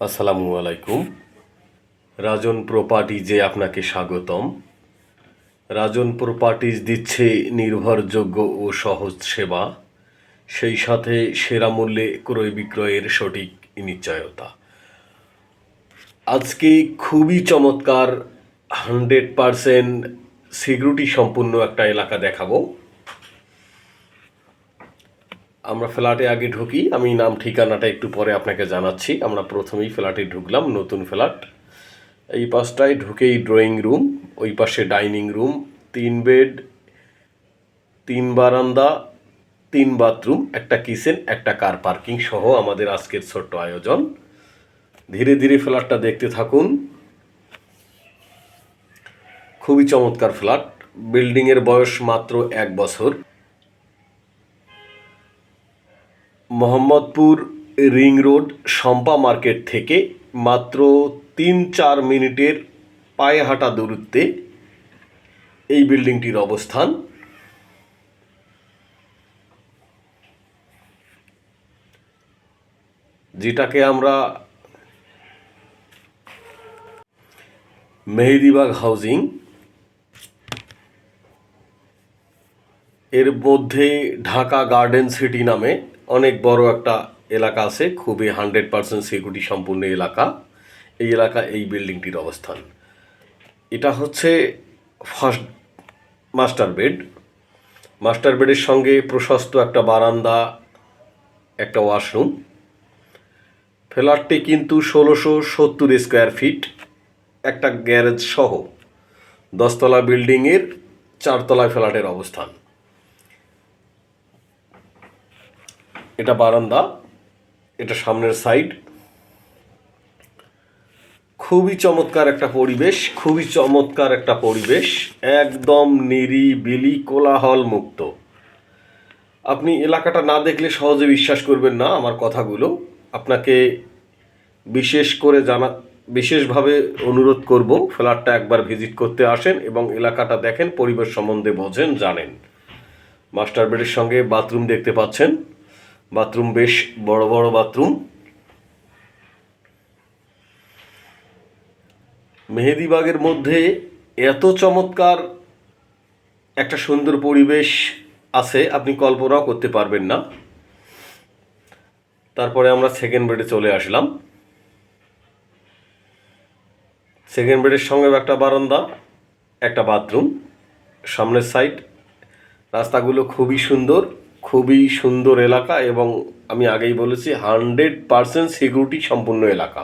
আসসালামু আলাইকুম। রাজন প্রপার্টিজে আপনাকে স্বাগতম। রাজন প্রপার্টিজ দিচ্ছে নির্ভরযোগ্য ও সহজ সেবা, সেই সাথে সেরা মূল্যে ক্রয় বিক্রয়ের সঠিক নিশ্চয়তা। আজকে খুবই চমৎকার 100% সিকিউরিটি সম্পূর্ণ একটা এলাকা দেখাবো। আমরা ফ্ল্যাটে আগে ঢুকি, আমি নাম ঠিকানাটা একটু পরে আপনাকে জানাচ্ছি। আমরা প্রথমেই ফ্ল্যাটে ঢুকলাম, নতুন ফ্ল্যাট। এই পাশটায় ঢুকেই ড্রয়িং রুম, ওই পাশে ডাইনিং রুম, 3 বেড, 3 বারান্দা, 3 বাথরুম, একটা কিচেন, একটা কার পার্কিং সহ আমাদের আজকের ছোট্ট আয়োজন। ধীরে ধীরে ফ্ল্যাটটা দেখতে থাকুন। খুবই চমৎকার ফ্ল্যাট। বিল্ডিংয়ের বয়স মাত্র 1 বছর। Mohammadpur ring road Shampa market থেকে মাত্র 3-4 মিনিটের পায়ে হাঁটা দূরত্বে এই বিল্ডিংটির অবস্থান। যেটাকে আমরা মেহেদিবাগ হাউজিং, এর মধ্যে ঢাকা গার্ডেন সিটি নামে অনেক বড় একটা এলাকা আছে, খুবই 100% সিকিউরিটি সম্পূর্ণ এলাকা। এই এলাকা এই বিল্ডিংটির অবস্থান। এটা হচ্ছে ফার্স্ট মাস্টার বেড। মাস্টার বেডের সঙ্গে প্রশস্ত একটা বারান্দা, একটা ওয়াশরুম। ফ্ল্যাটটি কিন্তু 1670 স্কোয়ার ফিট, একটা গ্যারেজ সহ 10তলা বিল্ডিংয়ের 4তলায় ফ্ল্যাটের অবস্থান। এটা বারান্দা, এটা সামনের সাইড। খুবই চমৎকার একটা পরিবেশ, খুবই চমৎকার একটা পরিবেশ, একদম নিরিবিলি, কোলাহল মুক্ত। আপনি এলাকাটা না দেখলে সহজে বিশ্বাস করবেন না আমার কথাগুলো। আপনাকে বিশেষভাবে অনুরোধ করব, ফ্ল্যাটটা একবার ভিজিট করতে আসেন এবং এলাকাটা দেখেন, পরিবেশ সম্বন্ধে বোঝেন, জানেন। মাস্টার বেডের সঙ্গে বাথরুম দেখতে পাচ্ছেন। বাথরুম বেশ বড় বড় বাথরুম। মেহেদিবাগের মধ্যে এত চমৎকার একটা সুন্দর পরিবেশ আছে, আপনি কল্পনাও করতে পারবেন না। তারপরে আমরা সেকেন্ড বেডে চলে আসলাম। সেকেন্ড বেডের সঙ্গে একটা বারান্দা, একটা বাথরুম, সামনের সাইড। রাস্তাগুলো খুবই সুন্দর, খুবই সুন্দর এলাকা এবং আমি আগেই বলেছি 100% সিকিউরিটি সম্পূর্ণ এলাকা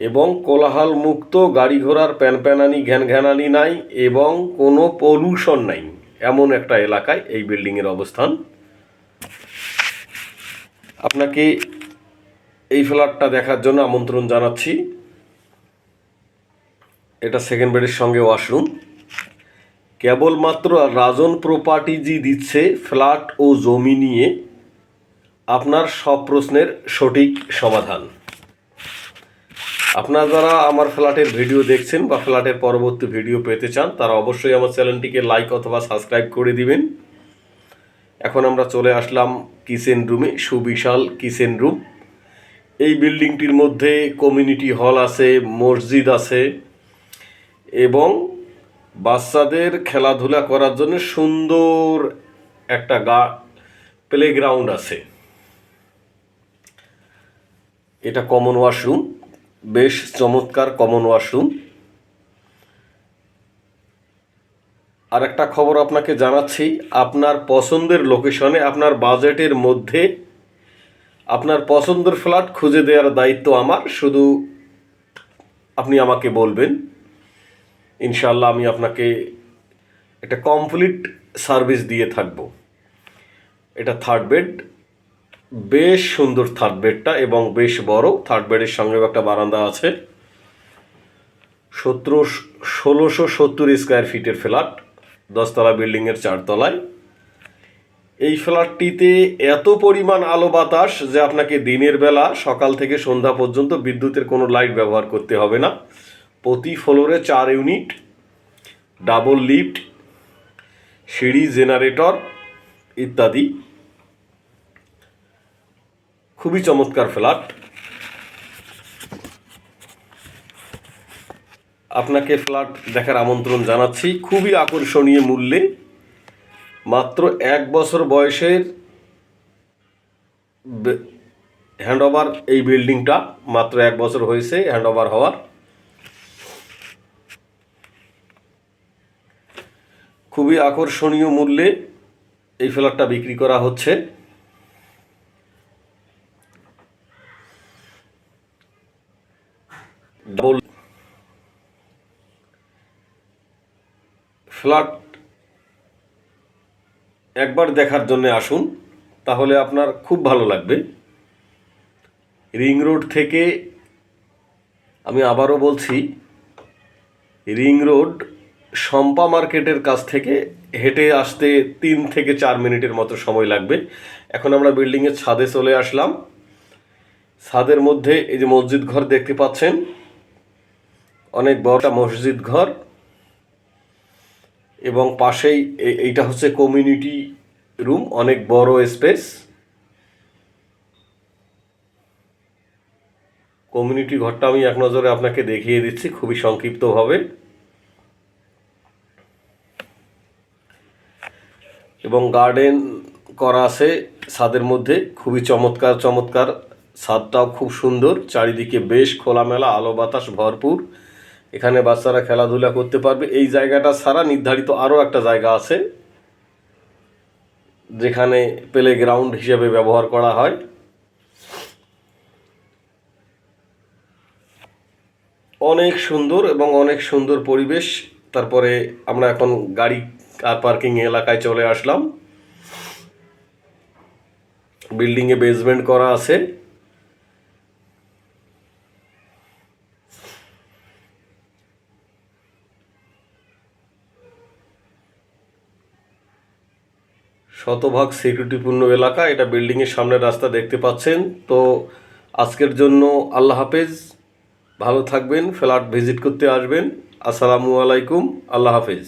এবং কোলাহল মুক্ত, গাড়ি ঘোড়ার প্যানপ্যানানি ঘ্যানঘ্যানানি নাই এবং কোনো পলিউশন নাই, এমন একটা এলাকায় এই বিল্ডিংয়ের অবস্থান। আপনাকে এই ফ্ল্যাটটা দেখার জন্য আমন্ত্রণ জানাচ্ছি। এটা সেকেন্ড বেডের সঙ্গে ওয়াশরুম। কেবলমাত্র রাজন প্রপার্টিজই দিচ্ছে ফ্ল্যাট ও জমি নিয়ে আপনার সব প্রশ্নের সঠিক সমাধান। আপনারা যারা আমার ফ্ল্যাটের ভিডিও দেখছেন বা ফ্ল্যাটের পরবর্তী ভিডিও পেতে চান, তারা অবশ্যই আমার চ্যানেলটিকে লাইক অথবা সাবস্ক্রাইব করে দিবেন। এখন আমরা চলে আসলাম কিচেন রুমে। সুবিশাল কিচেন রুম। এই বিল্ডিংটির মধ্যে কমিউনিটি হল আছে, মসজিদ আছে এবং বাচ্চাদের খেলাধুলা করার জন্য সুন্দর একটা প্লেগ্রাউন্ড আছে। এটা কমন ওয়াশরুম, বেশ চমৎকার কমন ওয়াশরুম। আর একটা খবর আপনাকে জানাচ্ছি, আপনার পছন্দের লোকেশনে, আপনার বাজেটের মধ্যে আপনার পছন্দের ফ্ল্যাট খুঁজে দেওয়ার দায়িত্ব আমার। শুধু আপনি আমাকে বলবেন, ইনশাল্লাহ আমি আপনাকে একটা কমপ্লিট সার্ভিস দিয়ে থাকব। এটা থার্ড বেড, বেশ সুন্দর থার্ড বেডটা এবং বেশ বড়। থার্ড বেডের সঙ্গে একটা বারান্দা আছে। 1670 স্কোয়ার ফিটের ফ্ল্যাট, 10তলা বিল্ডিংয়ের 4তলায়। এই ফ্ল্যাটটিতে এত পরিমাণ আলো বাতাস যে আপনাকে দিনের বেলা সকাল থেকে সন্ধ্যা পর্যন্ত বিদ্যুতের কোনো লাইট ব্যবহার করতে হবে না। প্রতি ফ্লোরে 4 ইউনিট, ডাবল লিফট, সিঁড়ি, জেনারেটর ইত্যাদি। খুবই চমৎকার ফ্ল্যাট। আপনাকে ফ্ল্যাট দেখার আমন্ত্রণ জানাচ্ছি খুবই আকর্ষণীয় মূল্যে। মাত্র 1 বছর বয়সের হ্যান্ডওভার এই বিল্ডিংটা, মাত্র 1 বছর হয়েছে হ্যান্ডওভার হওয়ার। খুবই আকর্ষণীয় মূল্যে এই ফ্ল্যাটটা বিক্রি করা হচ্ছে। ফ্ল্যাট একবার দেখার জন্য আসুন, তাহলে আপনার খুব ভালো লাগবে। রিং রোড থেকে, আমি আবারও বলছি, রিং রোড শম্পা মার্কেটের কাছ থেকে হেঁটে আসতে 3 থেকে 4 মিনিটের মতো সময় লাগবে। এখন আমরা বিল্ডিংয়ের ছাদে চলে আসলাম। ছাদের মধ্যে এই যে মসজিদ ঘর দেখতে পাচ্ছেন, অনেক বড় মসজিদ ঘর, এবং পাশেই এইটা হচ্ছে কমিউনিটি রুম, অনেক বড় স্পেস। কমিউনিটি ঘরটা আমি এক নজরে আপনাকে দেখিয়ে দিচ্ছি খুবই সংক্ষিপ্তভাবে। এবং গার্ডেন করা আছে ছাদের মধ্যে, খুবই চমৎকার চমৎকার। ছাদটাও খুব সুন্দর, চারিদিকে বেশ খোলামেলা, আলো বাতাস ভরপুর। এখানে বাচ্চারা খেলাধুলা করতে পারবে। এই জায়গাটা ছাড়া নির্ধারিত আরও একটা জায়গা আছে যেখানে প্লে গ্রাউন্ড হিসেবে ব্যবহার করা হয়। অনেক সুন্দর এবং অনেক সুন্দর পরিবেশ। তারপরে আমরা এখন গাড়ি কার পার্কিং এলাকায় চলে আসলাম। বিল্ডিংয়ে বেসমেন্ট করা আছে। শতভাগ সিকিউরিটিপূর্ণ এলাকা। এটা বিল্ডিংয়ের সামনের রাস্তা দেখতে পাচ্ছেন। তো আজকের জন্য আল্লাহ হাফেজ, ভালো থাকবেন, ফ্ল্যাট ভিজিট করতে আসবেন। আসসালামু আলাইকুম, আল্লাহ হাফেজ।